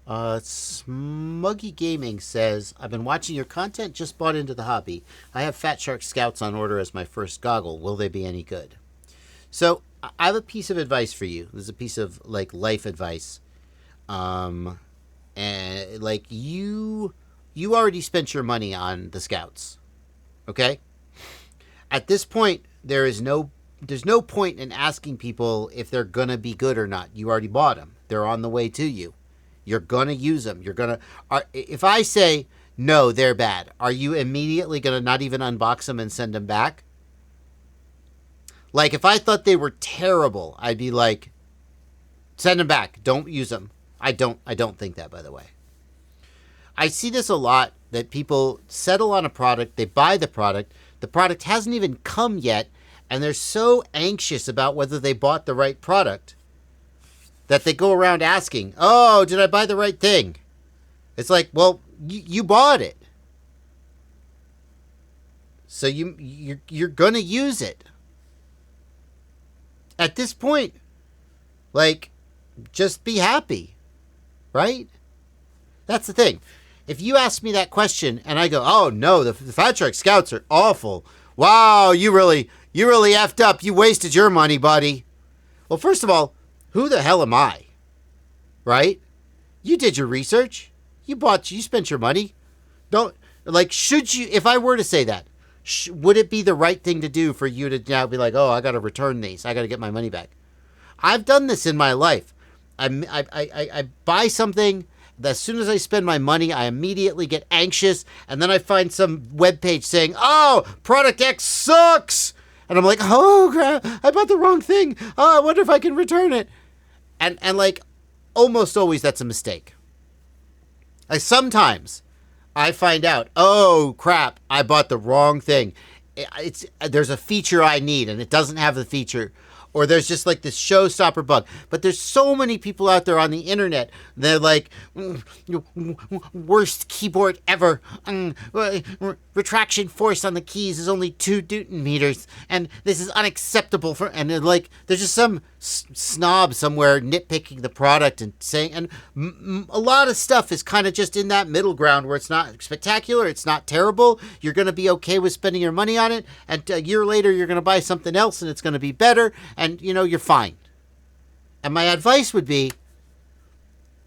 Smuggy Gaming says, I've been watching your content, just bought into the hobby. I have Fat Shark Scouts on order as my first goggle. Will they be any good? So, I have a piece of advice for you. This is a piece of, like, life advice. Um, and, like, you already spent your money on the Scouts. Okay? At this point, there's no point in asking people if they're gonna be good or not. You already bought them. They're on the way to you. You're gonna use them. If I say no, they're bad, are you immediately gonna not even unbox them and send them back? Like, if I thought they were terrible, I'd be like, send them back. Don't use them. I don't think that, by the way. I see this a lot, that people settle on a product, they buy the product hasn't even come yet, and they're so anxious about whether they bought the right product that they go around asking, oh, did I buy the right thing? It's like, well, you bought it. So you're going to use it. At this point, like, just be happy, right? That's the thing. If you ask me that question and I go, oh no, the Fat Shark Scouts are awful. Wow, you really effed up. You wasted your money, buddy. Well, first of all, who the hell am I? Right? You did your research. You spent your money. Don't, like, should you, if I were to say that, would it be the right thing to do for you to now be like, oh, I got to return these. I got to get my money back. I've done this in my life. I buy something. As soon as I spend my money, I immediately get anxious. And then I find some webpage saying, oh, product X sucks. And I'm like, oh, crap, I bought the wrong thing. Oh, I wonder if I can return it. And like, almost always that's a mistake. Like, sometimes I find out, oh, crap, I bought the wrong thing. There's a feature I need, and it doesn't have the feature. Or there's just like this showstopper bug. But there's so many people out there on the internet. They're like, worst keyboard ever. Retraction force on the keys is only 2 Newton meters. And this is unacceptable for. And they're like, there's just some snob somewhere nitpicking the product and saying. And a lot of stuff is kind of just in that middle ground where it's not spectacular. It's not terrible. You're going to be okay with spending your money on it. And a year later, you're going to buy something else and it's going to be better. And, you're fine. And my advice would be,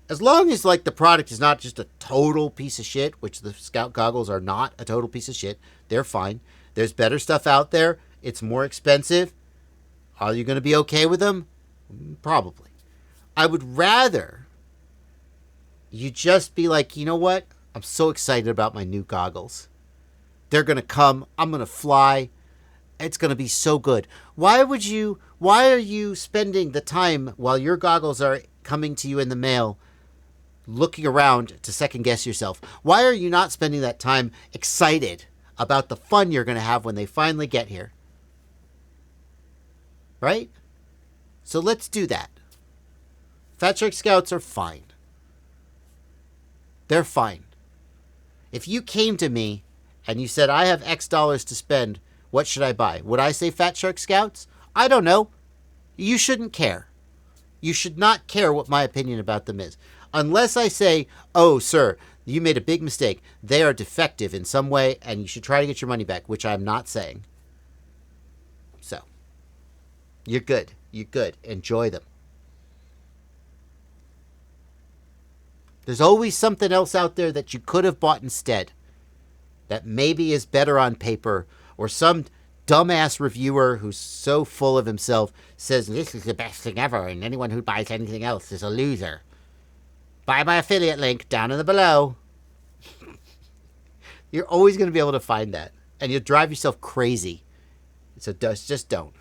as long as, like, the product is not just a total piece of shit, which the Scout goggles are not a total piece of shit, they're fine. There's better stuff out there. It's more expensive. Are you going to be okay with them? Probably. I would rather you just be like, you know what? I'm so excited about my new goggles. They're going to come. I'm going to fly. It's going to be so good. Why are you spending the time while your goggles are coming to you in the mail looking around to second guess yourself? Why are you not spending that time excited about the fun you're going to have when they finally get here? Right? So let's do that. Fat Shark Scouts are fine. They're fine. If you came to me and you said, I have X dollars to spend, what should I buy? Would I say Fat Shark Scouts? I don't know. You shouldn't care. You should not care what my opinion about them is. Unless I say, oh, sir, you made a big mistake. They are defective in some way, and you should try to get your money back, which I'm not saying. So, you're good. You're good. Enjoy them. There's always something else out there that you could have bought instead that maybe is better on paper, or some dumbass reviewer who's so full of himself says, this is the best thing ever, and anyone who buys anything else is a loser. Buy my affiliate link down in the below. You're always going to be able to find that, and you'll drive yourself crazy. So just don't.